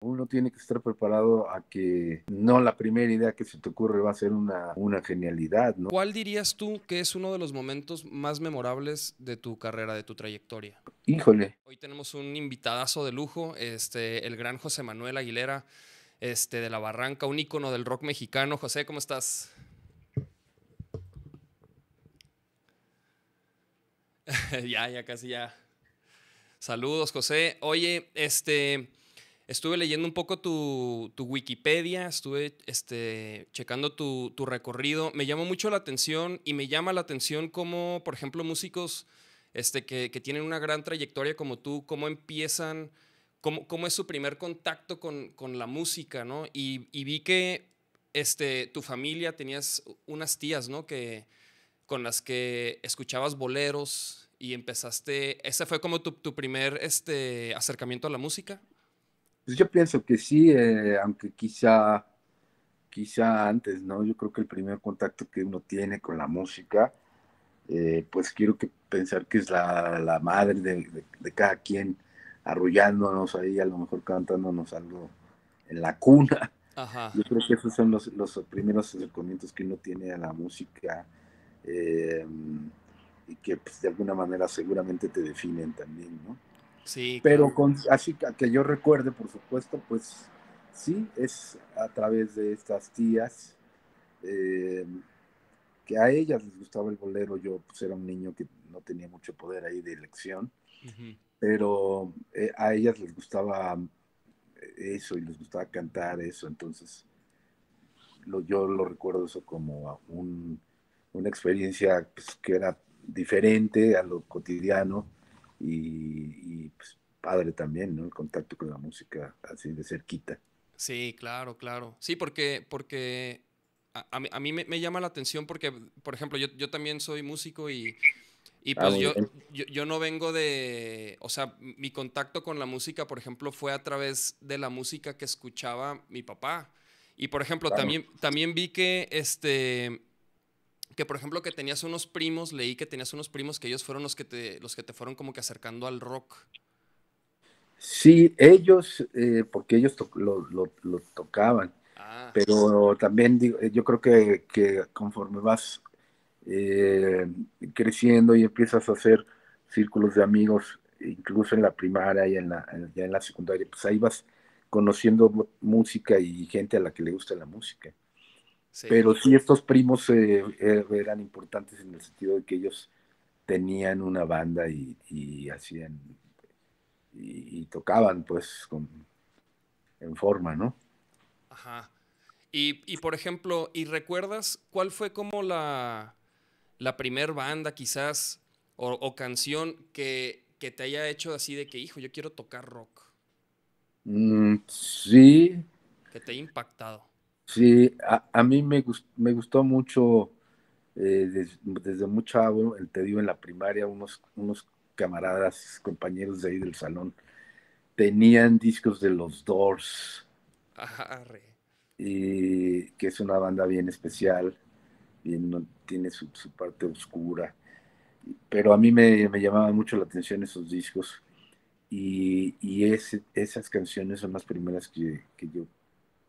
Uno tiene que estar preparado a que no la primera idea que se te ocurre va a ser una genialidad, ¿no? ¿Cuál dirías tú que es uno de los momentos más memorables de tu carrera, de tu trayectoria? Híjole, Hoy tenemos un invitadazo de lujo, el gran José Manuel Aguilera, de La Barranca, un ícono del rock mexicano. José, ¿cómo estás? Ya casi ya. Saludos, José. Oye, estuve leyendo un poco tu Wikipedia, estuve checando tu recorrido. Me llamó mucho la atención y me llama la atención cómo, por ejemplo, músicos que tienen una gran trayectoria como tú, cómo empiezan, cómo es su primer contacto con la música, ¿no? Y vi que tu familia tenías unas tías, ¿no? Con las que escuchabas boleros y empezaste, ese fue como tu primer acercamiento a la música. pues yo pienso que sí, aunque quizá antes, ¿no? Yo creo que el primer contacto que uno tiene con la música, pues quiero que pensar que es la madre de cada quien, arrullándonos ahí, a lo mejor cantándonos algo en la cuna. Ajá. Yo creo que esos son los primeros acercamientos que uno tiene a la música, eh, y que pues, de alguna manera seguramente te definen también, ¿no? Sí, Pero claro. así que yo recuerde, por supuesto, pues sí, es a través de estas tías, eh, que a ellas les gustaba el bolero. Yo pues era un niño que no tenía mucho poder ahí de elección, Ujú. pero a ellas les gustaba eso y les gustaba cantar eso. Entonces yo lo recuerdo eso como una experiencia pues, que era diferente a lo cotidiano y pues, padre también, ¿no? El contacto con la música así de cerquita. Sí, claro, claro. Sí, porque a mí me llama la atención porque, por ejemplo, yo también soy músico y Ah, pues muy yo, bien. yo, yo no vengo de, o sea, mi contacto con la música, por ejemplo, fue a través de la música que escuchaba mi papá. Y, por ejemplo, Claro. también vi que por ejemplo que tenías unos primos, leí que tenías unos primos que ellos fueron los que te fueron como que acercando al rock. Sí, ellos, porque ellos lo tocaban, Ah, pero también yo creo que conforme vas eh, creciendo y empiezas a hacer círculos de amigos, incluso en la primaria y ya en la secundaria, pues ahí vas conociendo música y gente a la que le gusta la música. sí. Pero sí, estos primos eran importantes en el sentido de que ellos tenían una banda y hacían y tocaban pues en forma, ¿no? Ajá. Y por ejemplo, ¿y recuerdas cuál fue como la primer banda quizás o canción que te haya hecho así de que, hijo, yo quiero tocar rock, Sí, que te haya impactado? sí, a mí me gustó mucho desde muy chavo, te digo, en la primaria, unos camaradas, compañeros de ahí del salón, tenían discos de los Doors, Arre. y que es una banda bien especial, bien, no, tiene su parte oscura, pero a mí me llamaban mucho la atención esos discos, esas canciones son las primeras que yo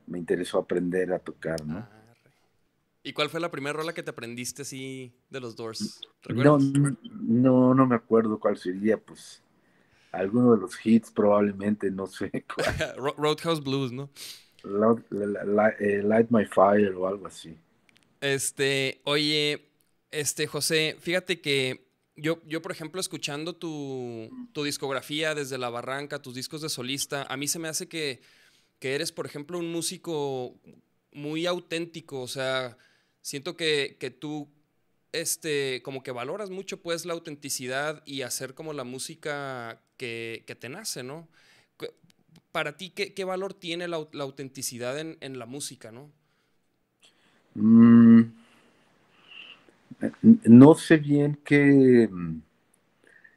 me interesó aprender a tocar, ¿no? Arre. ¿Y cuál fue la primera rola que te aprendiste así de los Doors? No, ¿Recuerdas? no me acuerdo cuál sería, pues alguno de los hits probablemente, no sé cuál. Roadhouse Blues, ¿no? Light My Fire o algo así. Oye, José, fíjate que yo, por ejemplo, escuchando tu discografía desde La Barranca, tus discos de solista, a mí se me hace que eres, por ejemplo, un músico muy auténtico, o sea, siento que tú, como que valoras mucho, pues, la autenticidad y hacer como la música que te nace, ¿no? Cu- Para ti, ¿qué valor tiene la autenticidad en la música, ¿no? Mm, no sé bien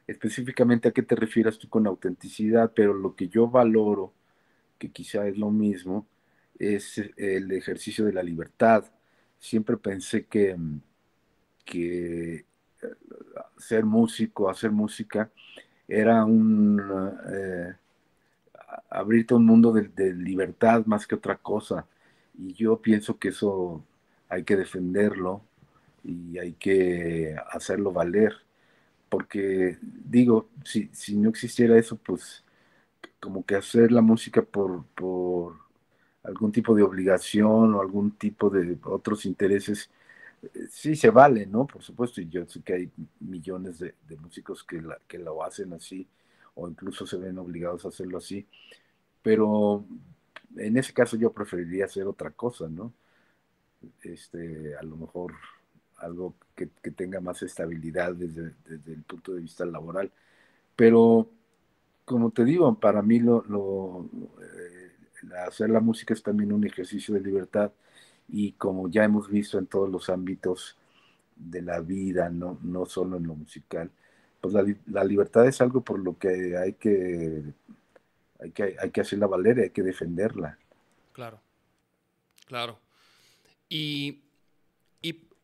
específicamente a qué te refieras tú con autenticidad, pero lo que yo valoro, que quizá es lo mismo, es el ejercicio de la libertad. Siempre pensé que ser músico, hacer música, era abrirte a un mundo de libertad más que otra cosa. Y yo pienso que eso hay que defenderlo y hay que hacerlo valer, porque digo, si no existiera eso, pues como que hacer la música por algún tipo de obligación o algún tipo de otros intereses, sí se vale, ¿no? Por supuesto, y yo sé que hay millones de músicos que lo hacen así, o incluso se ven obligados a hacerlo así, pero en ese caso yo preferiría hacer otra cosa, ¿no? A lo mejor algo que tenga más estabilidad desde el punto de vista laboral. Pero, como te digo, para mí hacer la música es también un ejercicio de libertad y como ya hemos visto en todos los ámbitos de la vida, no solo en lo musical, pues la libertad es algo por lo que hay que hacerla valer y hay que defenderla. Claro, claro. Y,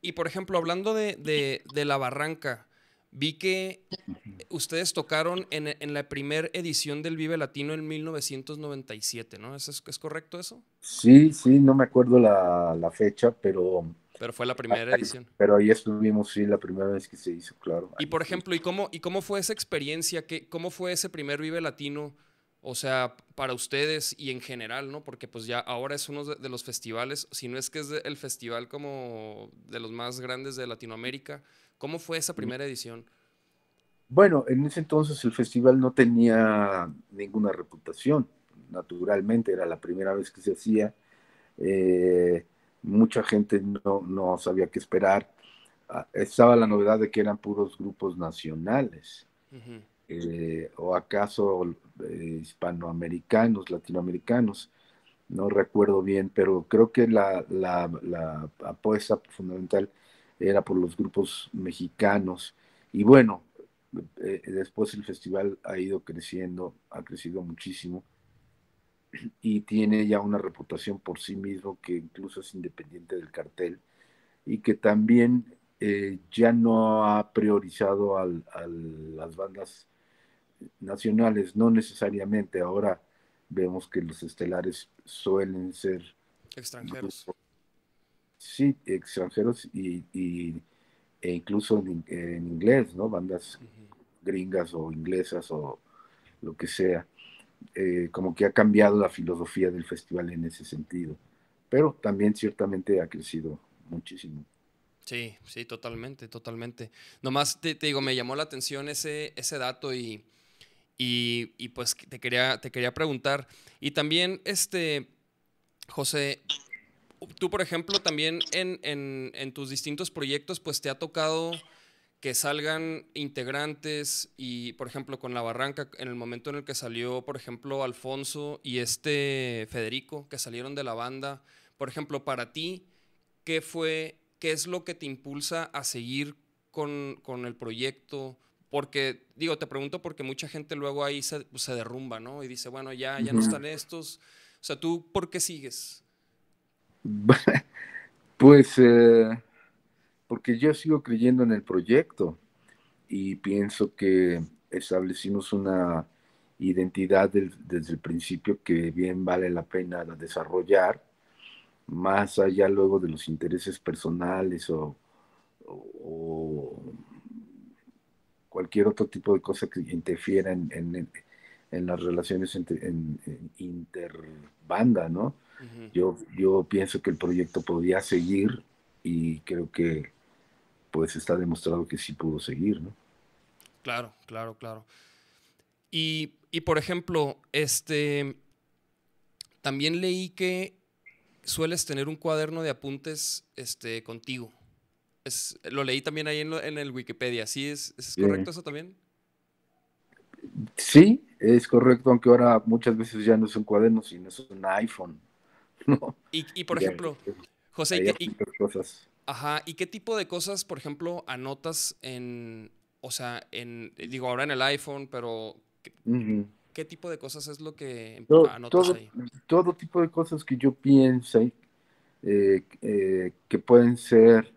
y por ejemplo, hablando de La Barranca, vi que ustedes tocaron en la primera edición del Vive Latino en 1997, ¿no? Es correcto eso? Sí, sí, no me acuerdo la fecha, Pero fue la primera edición. pero ahí estuvimos, sí, la primera vez que se hizo, claro, Y ahí por estuvimos. ejemplo, ¿y cómo fue esa experiencia? ¿Cómo fue ese primer Vive Latino? O sea, para ustedes y en general, ¿no? Porque pues ya ahora es uno de los festivales, si no es que es el festival como de los más grandes de Latinoamérica. ¿Cómo fue esa primera edición? Bueno, en ese entonces el festival no tenía ninguna reputación, naturalmente, era la primera vez que se hacía, eh, mucha gente no sabía qué esperar. Estaba la novedad de que eran puros grupos nacionales, Ujú. o acaso hispanoamericanos, latinoamericanos, no recuerdo bien, pero creo que la apuesta fundamental era por los grupos mexicanos. Y bueno, después el festival ha ido creciendo, ha crecido muchísimo y tiene ya una reputación por sí mismo que incluso es independiente del cartel y que también ya no ha priorizado a las bandas nacionales, no necesariamente. Ahora vemos que los estelares suelen ser Extranjeros. grupos, sí, extranjeros e incluso en inglés, ¿no? Bandas Ujú. gringas o inglesas o lo que sea. Como que ha cambiado la filosofía del festival en ese sentido, pero también ciertamente ha crecido muchísimo. Sí, sí, totalmente, totalmente. Nomás te digo, me llamó la atención ese dato y pues te quería preguntar. Y también, José, tú, por ejemplo, también en tus distintos proyectos, pues te ha tocado que salgan integrantes y, por ejemplo, con La Barranca, en el momento en el que salió, por ejemplo, Alfonso y Federico, que salieron de la banda, por ejemplo, para ti, qué es lo que te impulsa a seguir con el proyecto? Porque, digo, te pregunto porque mucha gente luego ahí se derrumba, ¿no? Y dice, bueno, ya no Ujú. están estos. O sea, ¿tú por qué sigues? Pues porque yo sigo creyendo en el proyecto y pienso que establecimos una identidad desde el principio que bien vale la pena desarrollar, más allá luego de los intereses personales o cualquier otro tipo de cosa que interfiera en las relaciones en interbanda, ¿no? Ujú. Yo pienso que el proyecto podía seguir y creo que pues está demostrado que sí pudo seguir, ¿no? Claro, claro, claro. Y por ejemplo, también leí que sueles tener un cuaderno de apuntes, contigo. Lo leí también ahí en el Wikipedia. ¿Sí es Eh, correcto eso también? sí, es correcto, aunque ahora muchas veces ya no es un cuaderno, sino es un iPhone, ¿no? Y por Y ejemplo, José, hay tantas cosas. ajá, ¿y qué tipo de cosas, por ejemplo, anotas o sea, digo, ahora en el iPhone, pero Ujú. ¿qué tipo de cosas es lo que todo, anotas todo, ahí? todo tipo de cosas que yo pienso que pueden ser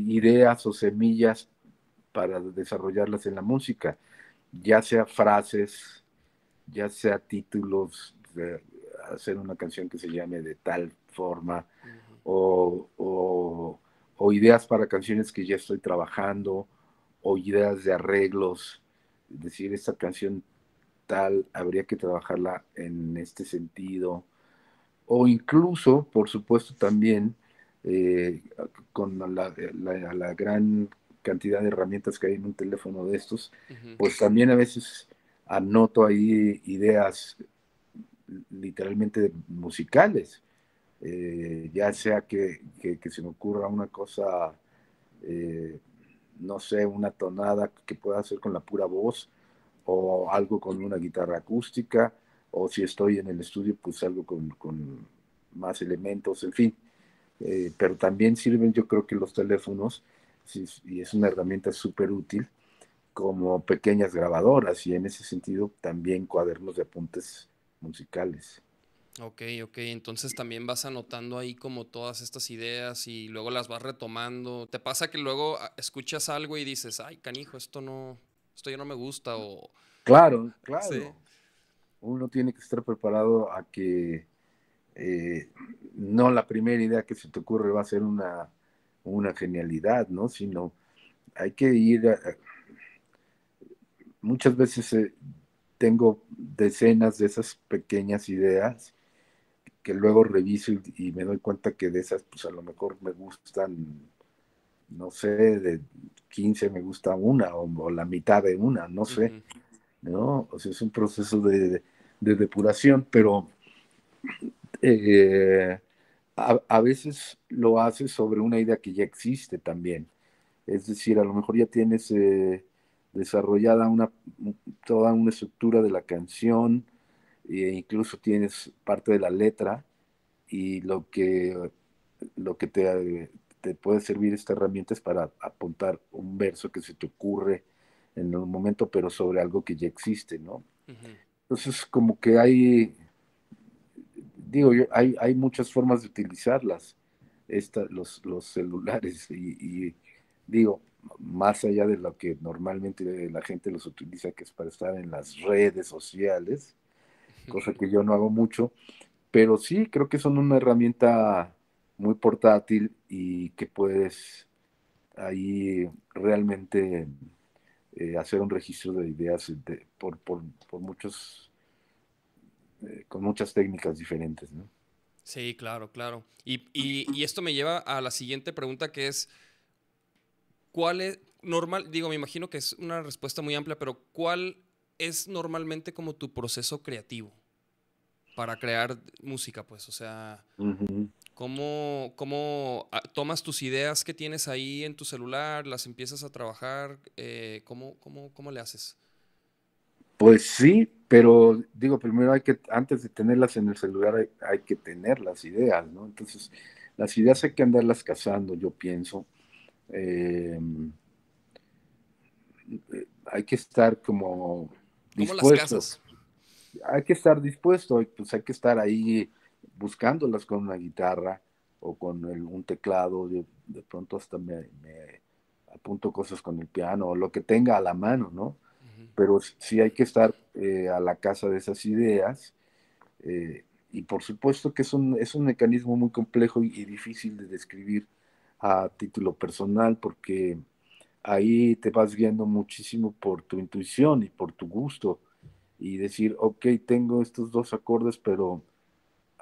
ideas o semillas para desarrollarlas en la música, ya sea frases, ya sea títulos, de hacer una canción que se llame de tal forma, Ujú. o, o, o ideas para canciones que ya estoy trabajando, o ideas de arreglos, es decir, esta canción tal, habría que trabajarla en este sentido, o incluso, por supuesto, también eh, con la gran cantidad de herramientas que hay en un teléfono de estos, Ujú. pues también a veces anoto ahí ideas literalmente musicales, ya sea que se me ocurra una cosa, eh, no sé, una tonada que pueda hacer con la pura voz, o algo con una guitarra acústica, o si estoy en el estudio, pues algo con más elementos, en fin. Pero también sirven, yo creo que los teléfonos, sí, y es una herramienta súper útil, como pequeñas grabadoras, y en ese sentido también cuadernos de apuntes musicales. Ok, ok. Entonces también vas anotando ahí como todas estas ideas y luego las vas retomando. ¿Te pasa que luego escuchas algo y dices, ay, canijo, esto ya no me gusta o Claro, sí? claro. Uno tiene que estar preparado a que no la primera idea que se te ocurre va a ser una genialidad, ¿no? Sino hay que ir, muchas veces tengo decenas de esas pequeñas ideas que luego reviso y me doy cuenta que de esas, pues a lo mejor me gustan, no sé, de 15 me gusta una o la mitad de una, no sé, Ujú. ¿no? O sea, es un proceso de depuración, pero eh, a veces lo haces sobre una idea que ya existe también. Es decir, a lo mejor ya tienes desarrollada toda una estructura de la canción, e incluso tienes parte de la letra, y lo que te puede servir esta herramienta es para apuntar un verso que se te ocurre en un momento, pero sobre algo que ya existe, ¿no? Ujú. Entonces, como que digo yo, hay muchas formas de utilizarlas, los celulares, y digo, más allá de lo que normalmente la gente los utiliza, que es para estar en las redes sociales, cosa que yo no hago mucho, pero sí creo que son una herramienta muy portátil y que puedes ahí realmente hacer un registro de ideas por muchos, con muchas técnicas diferentes, ¿no? Sí, claro, claro. Y esto me lleva a la siguiente pregunta que es, ¿cuál es normal? Digo, me imagino que es una respuesta muy amplia, pero ¿cuál es normalmente como tu proceso creativo para crear música? Pues, o sea, Ujú. ¿cómo tomas tus ideas que tienes ahí en tu celular, las empiezas a trabajar? ¿Cómo le haces? Pues sí, pero digo, primero antes de tenerlas en el celular, hay que tener las ideas, ¿no? Entonces, las ideas hay que andarlas cazando, yo pienso. Eh, hay que estar como ¿Cómo las dispuesto, casas? hay que estar dispuesto, pues hay que estar ahí buscándolas con una guitarra o con un teclado. Yo de pronto hasta me apunto cosas con el piano o lo que tenga a la mano, ¿no? Ujú. Pero sí hay que estar a la caza de esas ideas. Y por supuesto que es un mecanismo muy complejo y difícil de describir a título personal, porque ahí te vas guiando muchísimo por tu intuición y por tu gusto, y decir, ok, tengo estos dos acordes, pero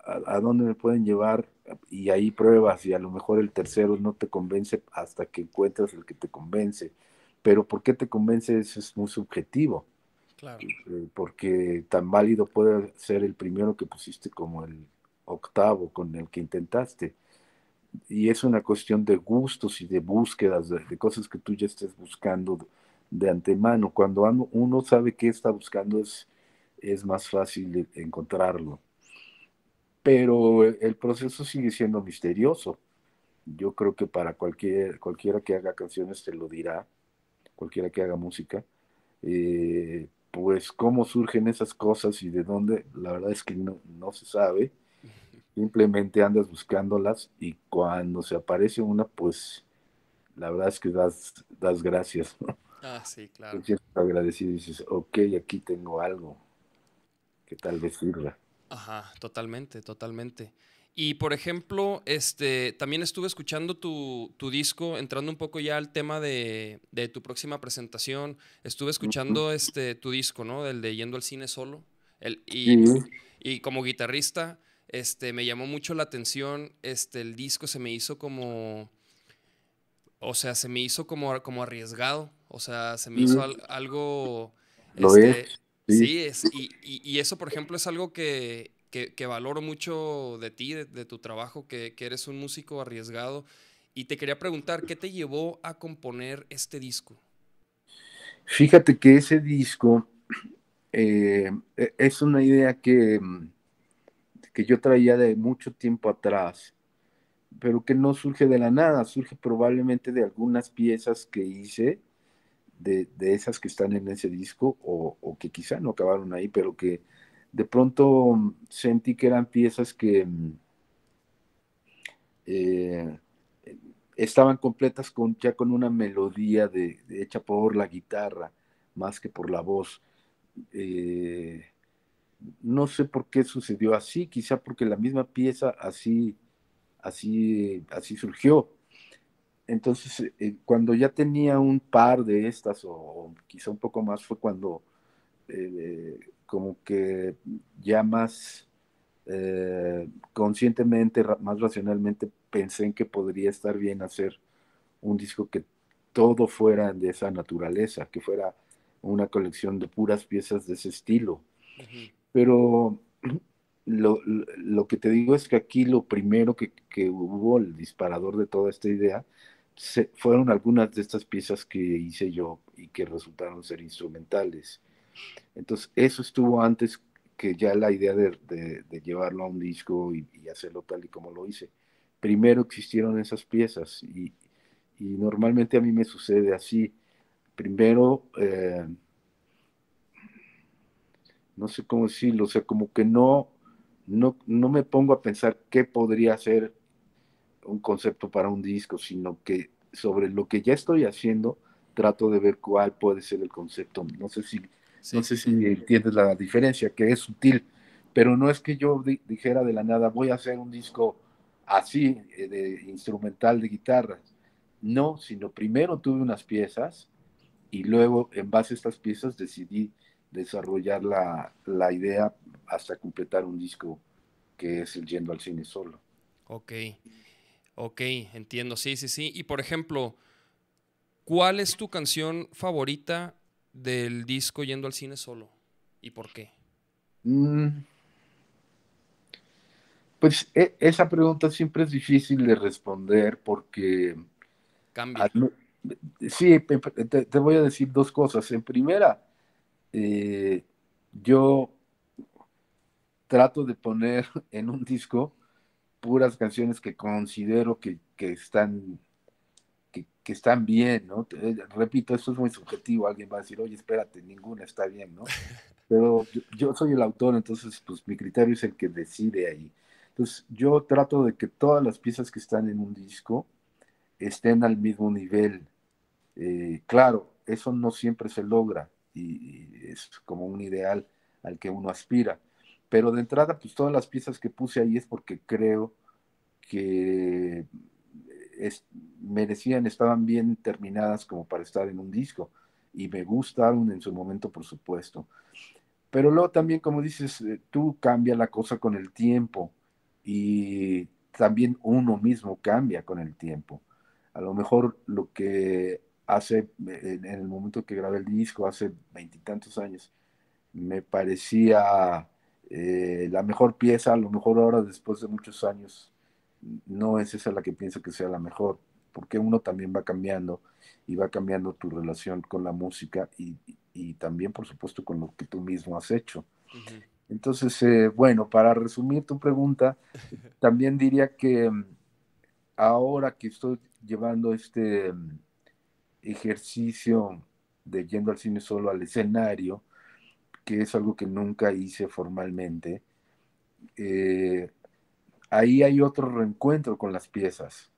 ¿a dónde me pueden llevar? Y ahí pruebas, y a lo mejor el tercero no te convence hasta que encuentras el que te convence. Pero ¿por qué te convence? Eso es muy subjetivo, Claro. porque tan válido puede ser el primero que pusiste como el octavo con el que intentaste. Y es una cuestión de gustos y de búsquedas, de cosas que tú ya estés buscando de antemano. Cuando uno sabe qué está buscando, es más fácil encontrarlo. Pero el proceso sigue siendo misterioso. Yo creo que para cualquiera que haga canciones te lo dirá, cualquiera que haga música. Pues cómo surgen esas cosas y de dónde, la verdad es que no se sabe. Simplemente andas buscándolas, y cuando se aparece una, pues la verdad es que das gracias, ¿no? Ah, sí, Te claro. sientes agradecido y dices, ok, aquí tengo algo. que tal vez sirva. Ajá, totalmente, totalmente. Y por ejemplo, también estuve escuchando tu disco, entrando un poco ya al tema de tu próxima presentación. Estuve Ujú. escuchando tu disco, ¿no? Del de Yendo al Cine Solo. El, Sí, y como guitarrista, me llamó mucho la atención. El disco se me hizo como, o sea, se me hizo como arriesgado. O sea, se me hizo sí, algo, lo es, este, sí. sí, y eso, por ejemplo, es algo que valoro mucho de ti, de tu trabajo, que eres un músico arriesgado. Y te quería preguntar, ¿qué te llevó a componer este disco? Fíjate que ese disco es una idea que yo traía de mucho tiempo atrás, pero que no surge de la nada, surge probablemente de algunas piezas que hice, de esas que están en ese disco, o que quizá no acabaron ahí, pero que de pronto sentí que eran piezas que eh, estaban completas ya con una melodía hecha por la guitarra, más que por la voz. Eh, no sé por qué sucedió así, quizá porque la misma pieza así surgió. Entonces, cuando ya tenía un par de estas, o quizá un poco más, fue cuando como que ya más conscientemente, más racionalmente, pensé en que podría estar bien hacer un disco que todo fuera de esa naturaleza, que fuera una colección de puras piezas de ese estilo. Ujú. Pero lo que te digo es que aquí lo primero que hubo, el disparador de toda esta idea, fueron algunas de estas piezas que hice yo y que resultaron ser instrumentales. Entonces, eso estuvo antes que ya la idea de llevarlo a un disco y hacerlo tal y como lo hice. Primero existieron esas piezas y normalmente a mí me sucede así. Primero, no sé cómo decirlo, o sea, como que no me pongo a pensar qué podría ser un concepto para un disco, sino que sobre lo que ya estoy haciendo, trato de ver cuál puede ser el concepto. No Sí, sé sí, si sí. entiendes la diferencia, que es sutil, pero no es que yo dijera de la nada, voy a hacer un disco así, de instrumental de guitarras. No, sino primero tuve unas piezas y luego en base a estas piezas decidí desarrollar la idea hasta completar un disco que es el Yendo al Cine Solo. Ok, ok, entiendo, sí, sí, sí. Y por ejemplo, ¿cuál es tu canción favorita del disco Yendo al Cine Solo? ¿Y por qué? Mm, pues esa pregunta siempre es difícil de responder porque Cambia. al no- sí, te voy a decir dos cosas. En primera, yo trato de poner en un disco puras canciones que considero que están bien, ¿no? Repito, esto es muy subjetivo. Alguien va a decir, oye, espérate, ninguna está bien, ¿no? Pero yo soy el autor, entonces pues mi criterio es el que decide ahí. Entonces yo trato de que todas las piezas que están en un disco estén al mismo nivel. Claro, eso no siempre se logra y es como un ideal al que uno aspira. Pero de entrada, pues todas las piezas que puse ahí es porque creo que es- merecían, estaban bien terminadas como para estar en un disco. Y me gustaron en su momento, por supuesto. Pero luego también, como dices, tú cambia la cosa con el tiempo y también uno mismo cambia con el tiempo. A lo mejor lo que hace, en el momento que grabé el disco, hace veintitantos años, me parecía la mejor pieza, a lo mejor ahora después de muchos años no es esa la que pienso que sea la mejor, porque uno también va cambiando y va cambiando tu relación con la música y también, por supuesto, con lo que tú mismo has hecho. Ujú. Entonces, bueno, para resumir tu pregunta, también diría que ahora que estoy llevando este ejercicio de yendo al cine solo al escenario, que es algo que nunca hice formalmente, eh, ahí hay otro reencuentro con las piezas,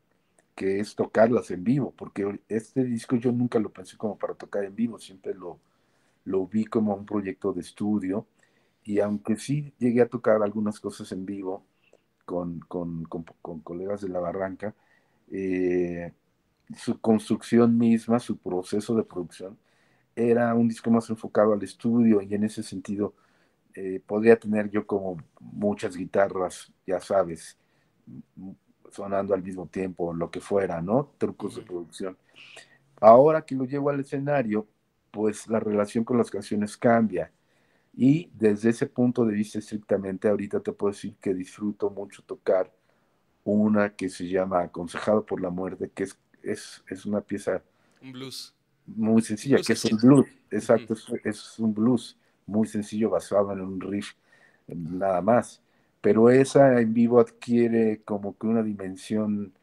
que es tocarlas en vivo, porque este disco yo nunca lo pensé como para tocar en vivo, siempre lo vi como un proyecto de estudio y aunque sí llegué a tocar algunas cosas en vivo con colegas de La Barranca, eh, su construcción misma, su proceso de producción, era un disco más enfocado al estudio y en ese sentido podría tener yo como muchas guitarras, ya sabes, sonando al mismo tiempo, lo que fuera, ¿no? Trucos de Ujú. producción. Ahora que lo llevo al escenario, pues la relación con las canciones cambia. Y desde ese punto de vista estrictamente, ahorita te puedo decir que disfruto mucho tocar una que se llama Aconsejado por la Muerte, que es una pieza Un blues. muy Un sencilla, que es un bluesecito. blues, Ujú. exacto, es un blues muy sencillo basado en un riff, nada más. Pero esa en vivo adquiere como que una dimensión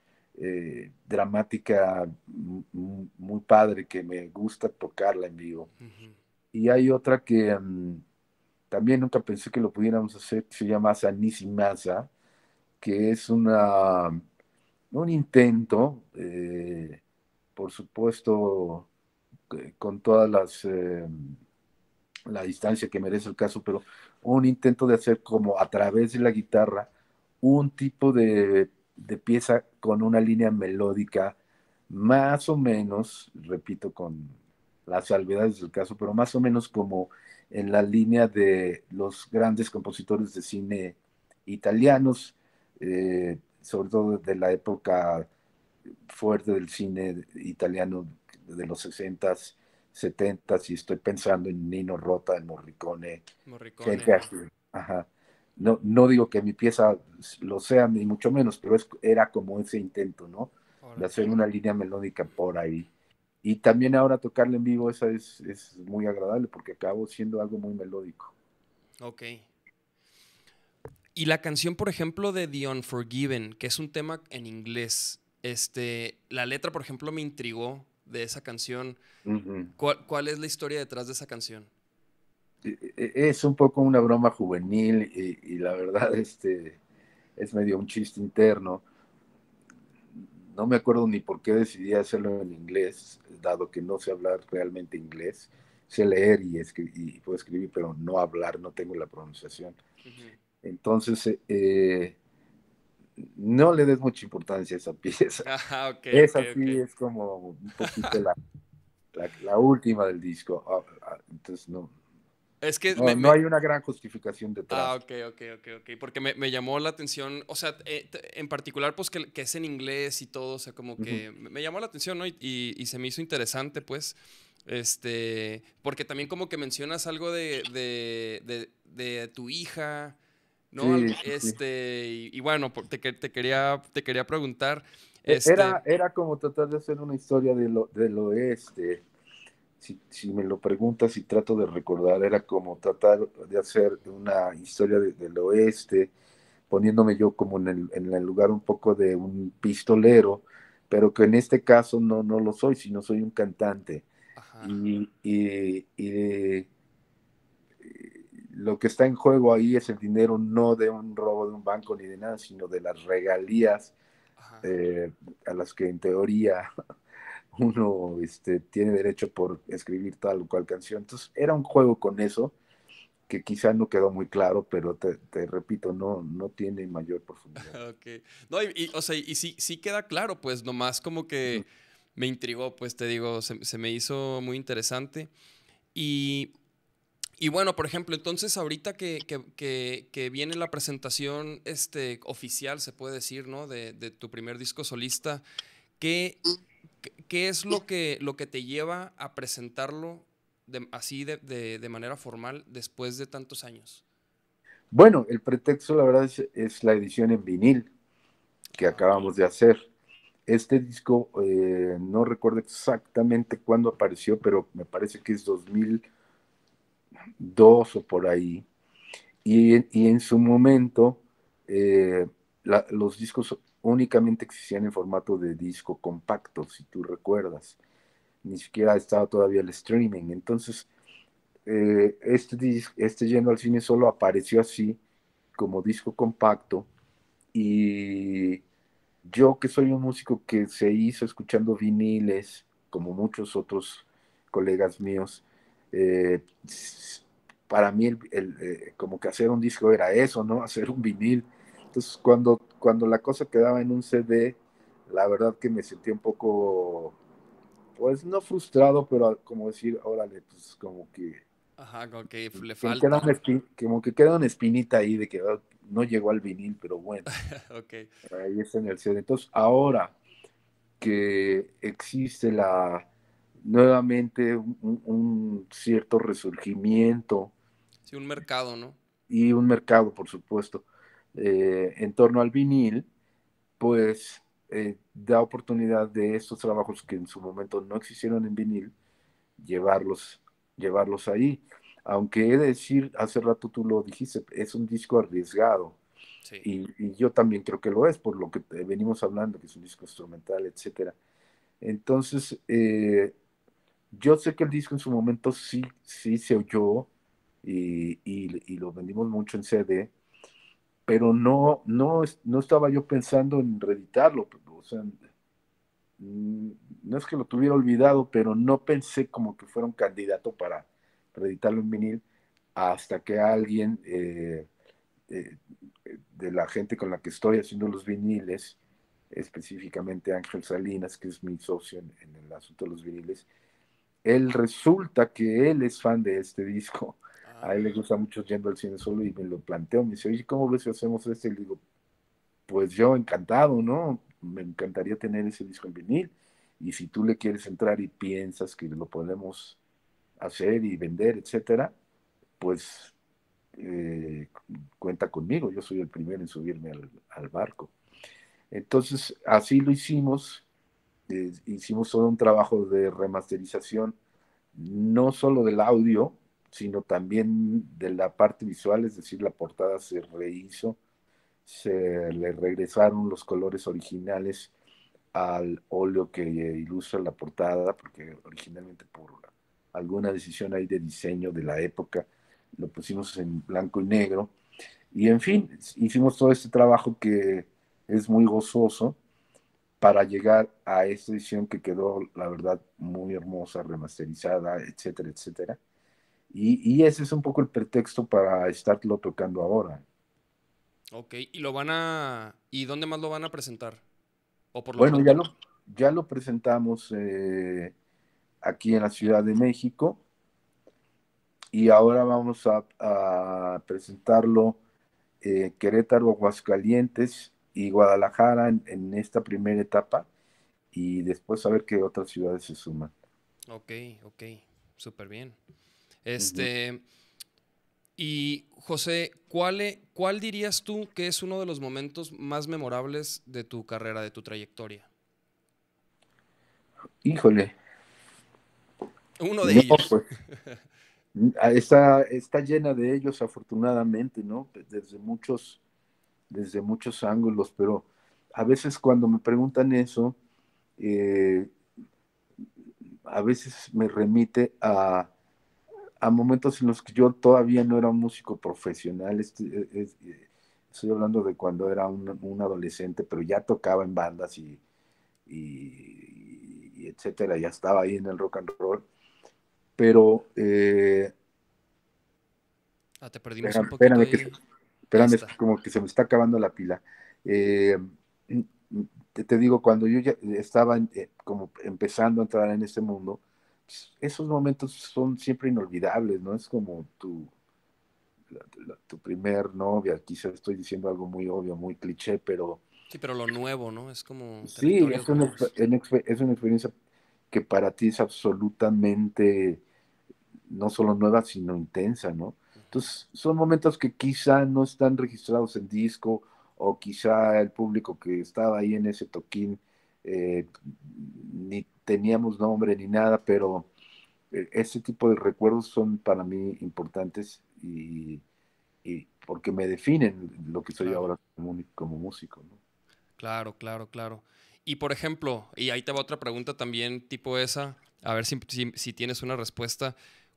dramática muy padre que me gusta tocarla en vivo. Ujú. Y hay otra que también nunca pensé que lo pudiéramos hacer, que se llama Sanísima, que es un intento, por supuesto, con todas la distancia que merece el caso, pero un intento de hacer como a través de la guitarra un tipo de pieza con una línea melódica más o menos, repito, con las salvedades del caso, pero más o menos como en la línea de los grandes compositores de cine italianos, sobre todo de la época fuerte del cine italiano de los 60s, 70s, y estoy pensando en Nino Rota, en Morricone, Morricone, gente ajá. así. Ajá. No, no digo que mi pieza lo sea, ni mucho menos, pero era como ese intento, ¿no? De Órale. hacer una línea melódica por ahí. Y también ahora tocarla en vivo, esa es muy agradable porque acabo siendo algo muy melódico. Ok. Y la canción, por ejemplo, de The Unforgiven, que es un tema en inglés, la letra, por ejemplo, me intrigó de esa canción. Ujú. ¿Cuál es la historia detrás de esa canción? Es un poco una broma juvenil y la verdad es medio un chiste interno. No me acuerdo ni por qué decidí hacerlo en inglés, dado que no sé hablar realmente inglés. Sé leer y puedo escribir, pero no hablar, no tengo la pronunciación. Ujú. Entonces, no le des mucha importancia a esa pieza. Ajá, ok, ok, Esa ok. sí es como un poquito la última del disco. Entonces, Es que no hay una gran justificación Ah, detrás. ok, ok, ok, ok. Porque me llamó la atención, o sea, en particular, pues que es en inglés y todo, o sea, como Ujú. que me llamó la atención, ¿no? Y se me hizo interesante, pues, porque también como que mencionas algo de tu hija, ¿no? Sí, sí, sí. Y bueno, te quería preguntar, Era como tratar de hacer una historia del oeste. Si me lo preguntas y trato de recordar, era como tratar de hacer una historia del oeste, poniéndome yo como en el lugar un poco de un pistolero, pero que en este caso no lo soy, sino soy un cantante. ajá, Y lo que está en juego ahí es el dinero no de un robo de un banco ni de nada, sino de las regalías ajá. eh, a las que en teoría uno tiene derecho por escribir tal o cual canción. Entonces era un juego con eso que quizá no quedó muy claro, pero te repito, no tiene mayor profundidad. Ok. No, o sea, y sí, sí queda claro, pues nomás como Ujú. que me intrigó, pues te digo, se me hizo muy interesante. Y, y bueno, por ejemplo, entonces ahorita que viene la presentación oficial, se puede decir, ¿no? De tu primer disco solista, ¿qué, qué es lo que te lleva a presentarlo así de manera formal después de tantos años? Bueno, el pretexto, la verdad, es la edición en vinil que Ah, ok. acabamos de hacer. Este disco, no recuerdo exactamente cuándo apareció, pero me parece que es 2002 o por ahí. Y en su momento, eh, los discos únicamente existían en formato de disco compacto, si tú recuerdas. Ni siquiera estaba todavía el streaming. Entonces, este Yendo al Cine solo apareció así, como disco compacto. Y yo, que soy un músico que se hizo escuchando viniles, como muchos otros colegas míos, para mí como que hacer un disco era eso, ¿no? Hacer un vinil. Entonces, cuando la cosa quedaba en un CD, la verdad que me sentía un poco, pues no frustrado, pero como decir, órale, pues como que, Ajá, como que le que queda falta. como que queda una espinita ahí de que no llegó al vinil, pero bueno, Ok. ahí está en el CD. Entonces, ahora que existe nuevamente un cierto resurgimiento Sí, un mercado, ¿no? y un mercado, por supuesto, en torno al vinil, pues da oportunidad de estos trabajos que en su momento no existieron en vinil, llevarlos, llevarlos ahí. Aunque he de decir, hace rato tú lo dijiste, es un disco arriesgado. Sí. Y yo también creo que lo es, por lo que venimos hablando, que es un disco instrumental, etcétera. Entonces, yo sé que el disco en su momento sí se oyó y lo vendimos mucho en CD, pero no estaba yo pensando en reeditarlo. O sea, mm, no es que lo tuviera olvidado, pero no pensé como que fuera un candidato para reeditarlo en vinil hasta que alguien eh, de la gente con la que estoy haciendo los viniles, específicamente Ángel Salinas, que es mi socio en el asunto de los viniles, él resulta que él es fan de este disco. A él le Ah, gusta mucho Yendo al Cine Solo y me lo planteó. Me dice, oye, ¿cómo ves si hacemos este? Y le digo, pues yo encantado, ¿no? Me encantaría tener ese disco en vinil. Y si tú le quieres entrar y piensas que lo podemos hacer y vender, etcétera, pues eh, cuenta conmigo. Yo soy el primero en subirme al barco. Entonces, así lo hicimos. Hicimos todo un trabajo de remasterización no solo del audio, sino también de la parte visual, es decir, la portada se rehizo, se le regresaron los colores originales al óleo que ilustra la portada, porque originalmente por alguna decisión ahí de diseño de la época lo pusimos en blanco y negro. Y en fin, hicimos todo este trabajo que es muy gozoso para llegar a esta edición que quedó, la verdad, muy hermosa, remasterizada, etcétera, etcétera. Y ese es un poco el pretexto para estarlo tocando ahora. ok. ¿Y lo van a... ¿Y dónde más lo van a presentar? O por lo Bueno, pronto. ya lo presentamos aquí en la Ciudad de México y ahora vamos a presentarlo Querétaro, Aguascalientes y Guadalajara en esta primera etapa y después a ver qué otras ciudades se suman. Ok, ok. Súper bien. Ujú. Este... Y José, ¿cuál dirías tú que es uno de los momentos más memorables de tu carrera, de tu trayectoria? Híjole, Uno de no, ellos. pues está llena de ellos afortunadamente, ¿no? Desde muchos ángulos, pero a veces cuando me preguntan eso, eh, a veces me remite a momentos en los que yo todavía no era un músico profesional. Estoy hablando de cuando era un adolescente, pero ya tocaba en bandas y etcétera, ya estaba ahí en el rock and roll. Pero, Ah, te perdimos un espérame, poquito ahí. Ahí espérame, es está. que como que se me está acabando la pila. Eh, te digo, cuando yo ya estaba como empezando a entrar en este mundo, pues, esos momentos son siempre inolvidables, ¿no? Es como tu primer novia, quizás estoy diciendo algo muy obvio, muy cliché, pero Sí, pero lo nuevo, ¿no? Es como sí, territorios nuevos. es una experiencia que para ti es absolutamente no solo nueva, sino intensa, ¿no? Entonces, son momentos que quizá no están registrados en disco o quizá el público que estaba ahí en ese toquín eh, ni teníamos nombre ni nada, pero ese tipo de recuerdos son para mí importantes y porque me definen lo que soy Claro, ahora como músico, ¿no? claro, claro, claro. Y por ejemplo, y ahí te va otra pregunta también tipo esa, a ver si tienes una respuesta.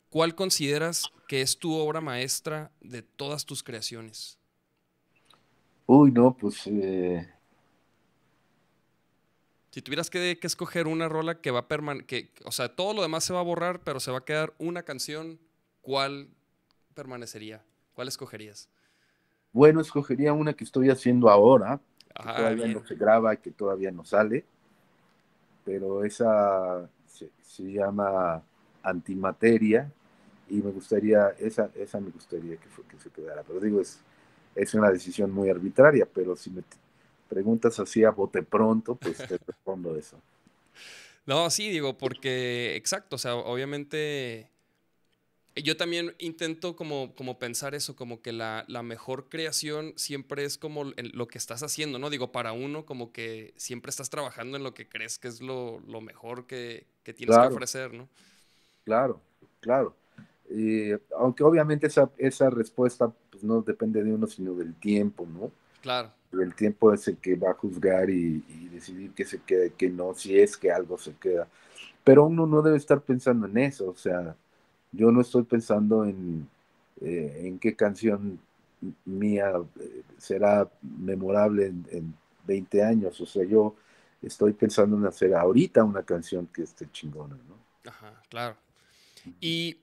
¿Cuál consideras que es tu obra maestra de todas tus creaciones? Uy, no, pues Si tuvieras que escoger una rola que va o sea, todo lo demás se va a borrar, pero se va a quedar una canción, ¿cuál permanecería? ¿Cuál escogerías? Bueno, escogería una que estoy haciendo ahora, que Ajá, todavía no bien. se graba y que todavía no sale, pero esa se llama Antimateria y me gustaría, esa me gustaría que se quedara. Pero digo, es una decisión muy arbitraria, pero si me preguntas así a bote pronto, pues te respondo eso. No, sí, digo, porque, exacto, o sea, obviamente yo también intento como pensar eso, como que la mejor creación siempre es como lo que estás haciendo, ¿no? Digo, para uno como que siempre estás trabajando en lo que crees que es lo mejor que tienes que Claro, ofrecer, ¿no? claro, claro. Aunque obviamente esa respuesta pues, no depende de uno, sino del tiempo, ¿no? Claro, El tiempo es el que va a juzgar y decidir qué se queda y qué no, si es que algo se queda. Pero uno no debe estar pensando en eso, o sea, yo no estoy pensando en qué canción mía será memorable en 20 años, o sea, yo estoy pensando en hacer ahorita una canción que esté chingona, ¿no? ajá, claro. Y,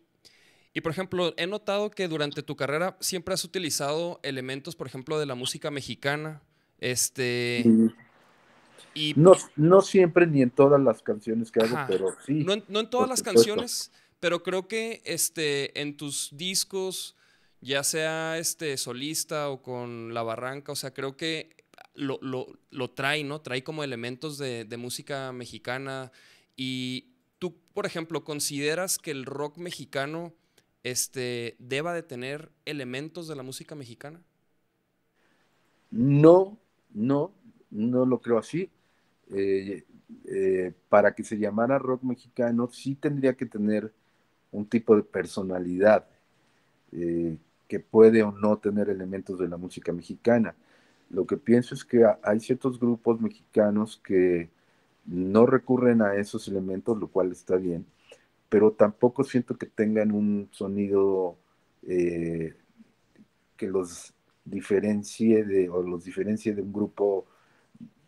y por ejemplo, he notado que durante tu carrera siempre has utilizado elementos, por ejemplo, de la música mexicana, este, Y y, no, y no siempre ni en todas las canciones que hago, ajá, pero sí, no en todas por las supuesto. canciones, pero creo que en tus discos, ya sea solista o con La Barranca, o sea, creo que lo trae, ¿no? Trae como elementos de música mexicana. Y tú, por ejemplo, ¿consideras que el rock mexicano deba de tener elementos de la música mexicana? No, no, no lo creo así. Eh, para que se llamara rock mexicano, sí tendría que tener un tipo de personalidad que puede o no tener elementos de la música mexicana. Lo que pienso es que hay ciertos grupos mexicanos que no recurren a esos elementos, lo cual está bien, pero tampoco siento que tengan un sonido eh, que los o los diferencie de un grupo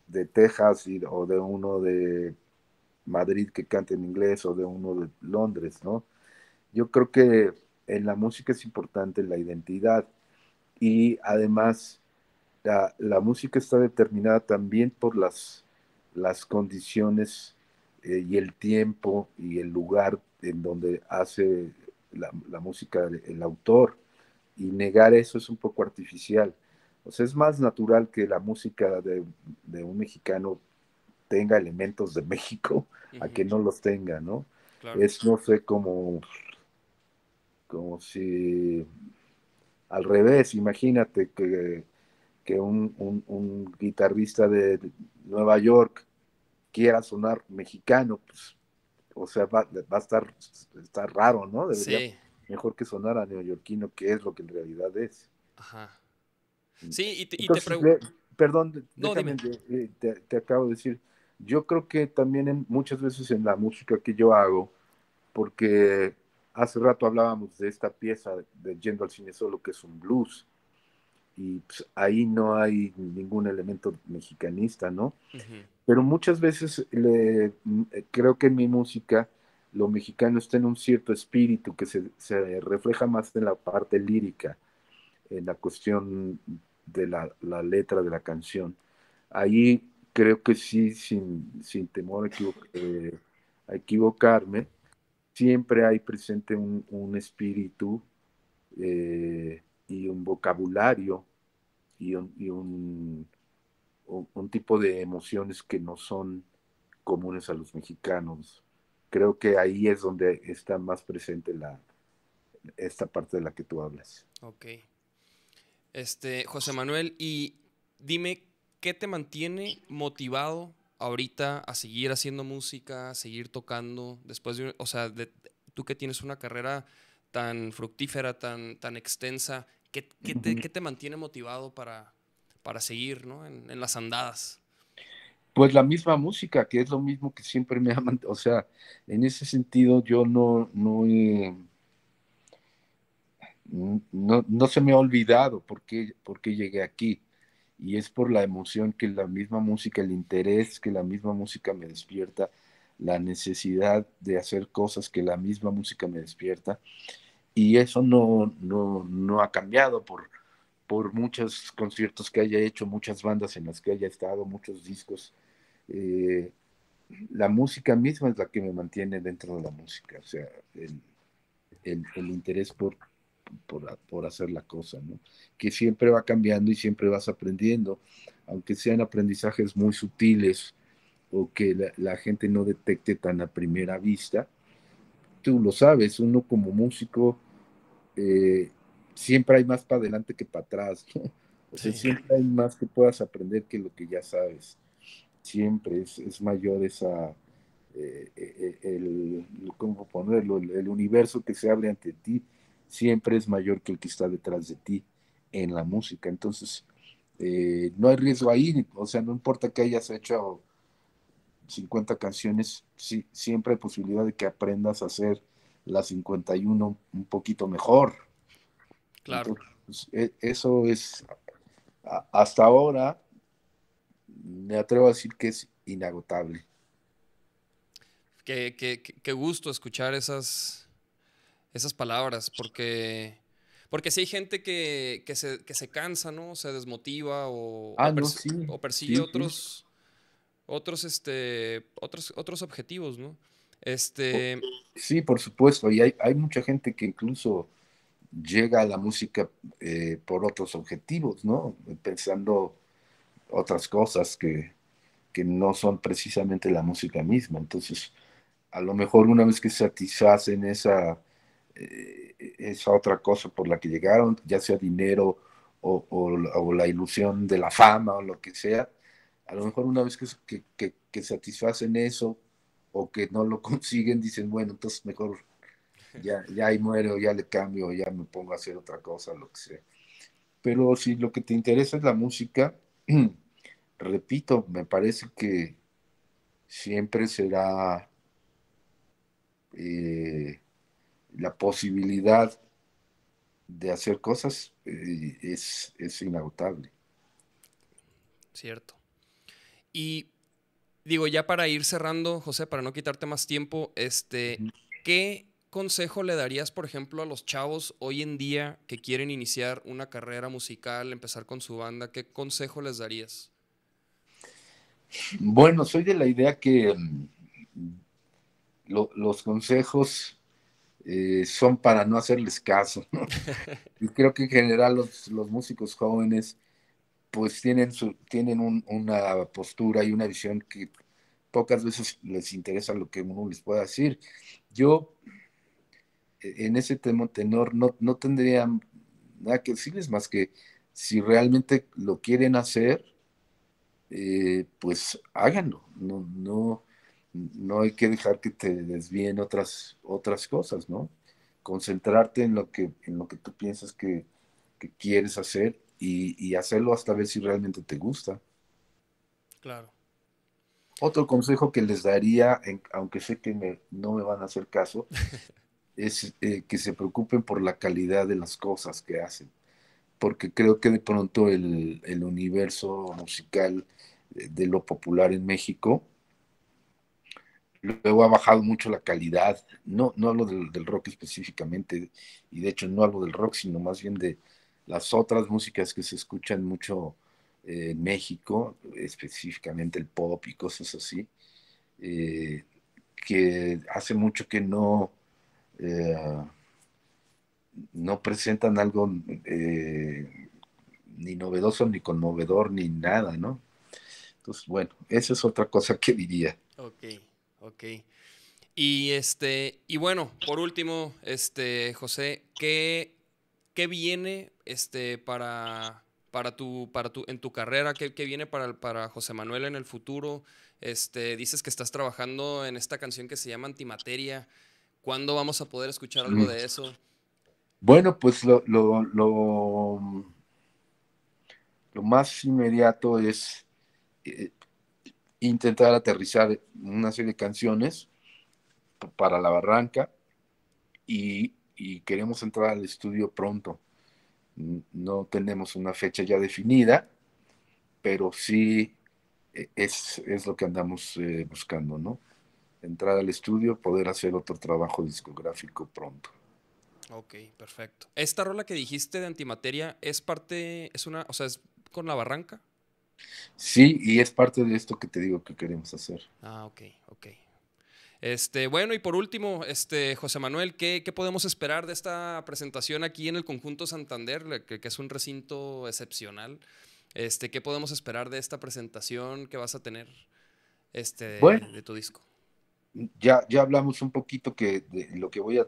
de Texas o de uno de Madrid que canta en inglés o de uno de Londres, ¿no? Yo creo que en la música es importante la identidad y además la música está determinada también por las condiciones y el tiempo y el lugar en donde hace la música el autor y negar eso es un poco artificial. O sea, es más natural que la música de un mexicano tenga elementos de México a que Ujú, no los tenga, ¿no? claro. Es, no sé, como si al revés, imagínate que un guitarrista de Nueva York quiera sonar mexicano, pues, o sea, va a estar raro, ¿no? Debería Sí, mejor que sonara neoyorquino, que es lo que en realidad es. ajá. Sí, y te Entonces, pregunto. perdón, No, déjame, dime. te acabo de decir, yo creo que también muchas veces en la música que yo hago, porque hace rato hablábamos de esta pieza de Yendo al Cine Solo, que es un blues, y pues, ahí no hay ningún elemento mexicanista, ¿no? Ujú, Pero muchas veces creo que en mi música lo mexicano está en un cierto espíritu que se refleja más en la parte lírica, en la cuestión de la letra de la canción. Ahí creo que sí, sin temor a equivocarme, siempre hay presente un espíritu y un vocabulario y un tipo de emociones que no son comunes a los mexicanos. Creo que ahí es donde está más presente esta parte de la que tú hablas. ok. José Manuel, y dime, ¿qué te mantiene motivado ahorita a seguir haciendo música, a seguir tocando, después o sea, tú que tienes una carrera tan fructífera, tan extensa, Ujú. qué te mantiene motivado para seguir, ¿no? En las andadas. Pues la misma música, que es lo mismo que siempre me ha mantenido, o sea, en ese sentido yo no se me ha olvidado por qué llegué aquí. Y es por la emoción que la misma música, el interés que la misma música me despierta, la necesidad de hacer cosas que la misma música me despierta. y eso no ha cambiado por muchos conciertos que haya hecho, muchas bandas en las que haya estado, muchos discos. Eh, la música misma es la que me mantiene dentro de la música, o sea, el interés por hacer la cosa, ¿no? Que siempre va cambiando y siempre vas aprendiendo, aunque sean aprendizajes muy sutiles o que la gente no detecte tan a primera vista. Tú lo sabes, uno como músico eh, siempre hay más para adelante que para atrás, ¿no? O sea, Sí, siempre hay más que puedas aprender que lo que ya sabes. Siempre es mayor esa, ¿cómo ponerlo? El universo que se abre ante ti siempre es mayor que el que está detrás de ti en la música. Entonces, no hay riesgo ahí, o sea, no importa que hayas hecho 50 canciones, sí, siempre hay posibilidad de que aprendas a hacer las 51 un poquito mejor. claro. Entonces, eso es, hasta ahora, me atrevo a decir que es inagotable. Qué gusto escuchar esas palabras, porque si hay gente que se cansa, ¿no? Se desmotiva Ah, no, sí, o persigue sí, sí. otros objetivos, ¿no? Po- Este, Sí, por supuesto. Y hay mucha gente que incluso llega a la música por otros objetivos, ¿no? Pensando otras cosas que no son precisamente la música misma. Entonces, a lo mejor una vez que satisfacen esa otra cosa por la que llegaron, ya sea dinero o la ilusión de la fama o lo que sea, a lo mejor una vez que satisfacen eso o que no lo consiguen, dicen, bueno, entonces mejor ya ahí muero, ya le cambio, ya me pongo a hacer otra cosa, lo que sea. Pero si lo que te interesa es la música, repito, me parece que siempre será eh, la posibilidad de hacer cosas es inagotable. cierto. Y digo, ya para ir cerrando, José, para no quitarte más tiempo, ¿qué consejo le darías, por ejemplo, a los chavos hoy en día que quieren iniciar una carrera musical, empezar con su banda? ¿Qué consejo les darías? Bueno, soy de la idea que los consejos son para no hacerles caso, ¿no? Y creo que en general los músicos jóvenes pues tienen una postura y una visión que pocas veces les interesa lo que uno les pueda decir. Yo en ese tema tenor no tendría nada que decirles más que si realmente lo quieren hacer, pues háganlo. No hay que dejar que te desvíen otras cosas, ¿no? Concentrarte en lo que tú piensas que quieres hacer y hacerlo hasta ver si realmente te gusta. Claro. Otro consejo que les daría, aunque sé que no me van a hacer caso, es que se preocupen por la calidad de las cosas que hacen, porque creo que de pronto el universo musical de lo popular en México luego ha bajado mucho la calidad. No hablo del rock específicamente, y de hecho no hablo del rock, sino más bien de las otras músicas que se escuchan mucho en México, específicamente el pop y cosas así, eh, que hace mucho que eh, no presentan algo ni novedoso, ni conmovedor, ni nada, ¿no? Entonces, bueno, esa es otra cosa que diría. Ok, ok. Y bueno, por último, José, ¿qué viene en tu carrera? ¿Qué viene para José Manuel en el futuro? Dices que estás trabajando en esta canción que se llama Antimateria. ¿Cuándo vamos a poder escuchar algo Mm. de eso? Bueno, pues lo más inmediato es eh, intentar aterrizar una serie de canciones para La Barranca y queremos entrar al estudio pronto. No tenemos una fecha ya definida, pero sí es lo que andamos buscando, ¿no? Entrar al estudio, poder hacer otro trabajo discográfico pronto. Ok, perfecto. Esta rola que dijiste de Antimateria es parte, es una, o sea, es con La Barranca. Sí, y es parte de esto que te digo que queremos hacer. Ah, ok, ok. Bueno, y por último, José Manuel, ¿qué podemos esperar de esta presentación aquí en el Conjunto Santander, que es un recinto excepcional? ¿Qué podemos esperar de esta presentación que vas a tener, Bueno, de tu disco? ya hablamos un poquito que de lo que voy a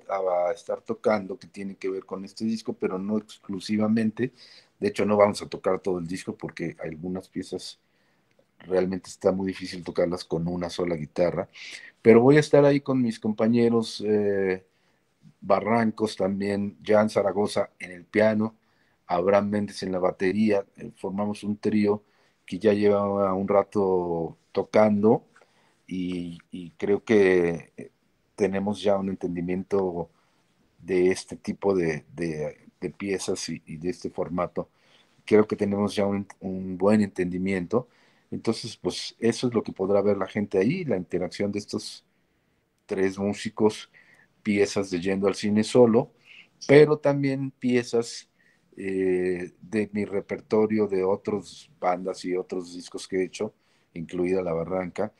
estar tocando, que tiene que ver con este disco, pero no exclusivamente. De hecho, no vamos a tocar todo el disco porque algunas piezas realmente está muy difícil tocarlas con una sola guitarra. Pero voy a estar ahí con mis compañeros Barrancos también, Jan Zaragoza en el piano, Abraham Méndez en la batería. Formamos un trío que ya lleva un rato tocando y creo que tenemos ya un entendimiento de este tipo de piezas y de este formato. Creo que tenemos ya un buen entendimiento. Entonces, pues eso es lo que podrá ver la gente ahí, la interacción de estos tres músicos, piezas de Yendo al Cine Solo, pero también piezas de mi repertorio de otras bandas y otros discos que he hecho, incluida La Barranca,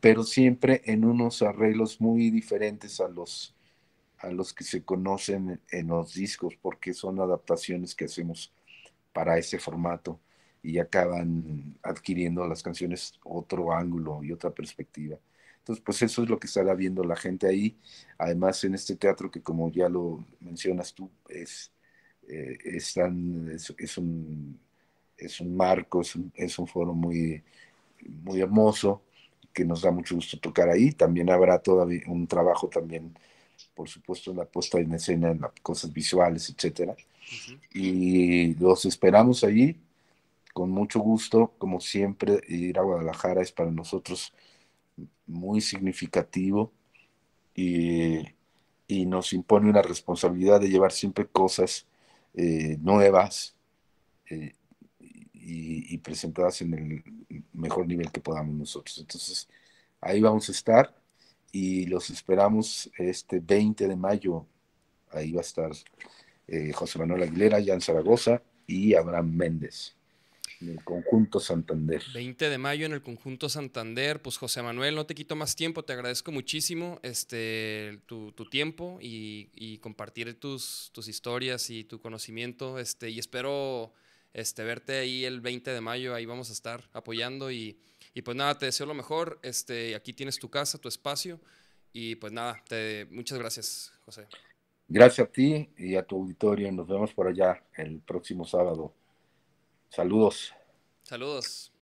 pero siempre en unos arreglos muy diferentes a los que se conocen en los discos, porque son adaptaciones que hacemos para ese formato y acaban adquiriendo las canciones otro ángulo y otra perspectiva. Entonces, pues eso es lo que estará viendo la gente ahí. Además, en este teatro que como ya lo mencionas tú, es un marco, es un foro muy hermoso, que nos da mucho gusto tocar ahí. También habrá todavía un trabajo también, por supuesto, en la puesta en escena, en las cosas visuales, etcétera. Ujú. Y los esperamos allí con mucho gusto, como siempre. Ir a Guadalajara es para nosotros muy significativo y, y nos impone una responsabilidad de llevar siempre cosas nuevas eh, y presentadas en el mejor nivel que podamos nosotros. Entonces, ahí vamos a estar y los esperamos este 20 de mayo. Ahí va a estar José Manuel Aguilera, Jan Zaragoza y Abraham Méndez en el conjunto Santander. 20 de mayo en el Conjunto Santander. Pues José Manuel, no te quito más tiempo, te agradezco muchísimo tu tiempo y compartir tus historias y tu conocimiento. Y espero verte ahí el 20 de mayo, ahí vamos a estar apoyando y pues nada, te deseo lo mejor. Aquí tienes tu casa, tu espacio y pues nada, muchas gracias, José. Gracias a ti y a tu auditorio. Nos vemos por allá el próximo sábado. Saludos. Saludos.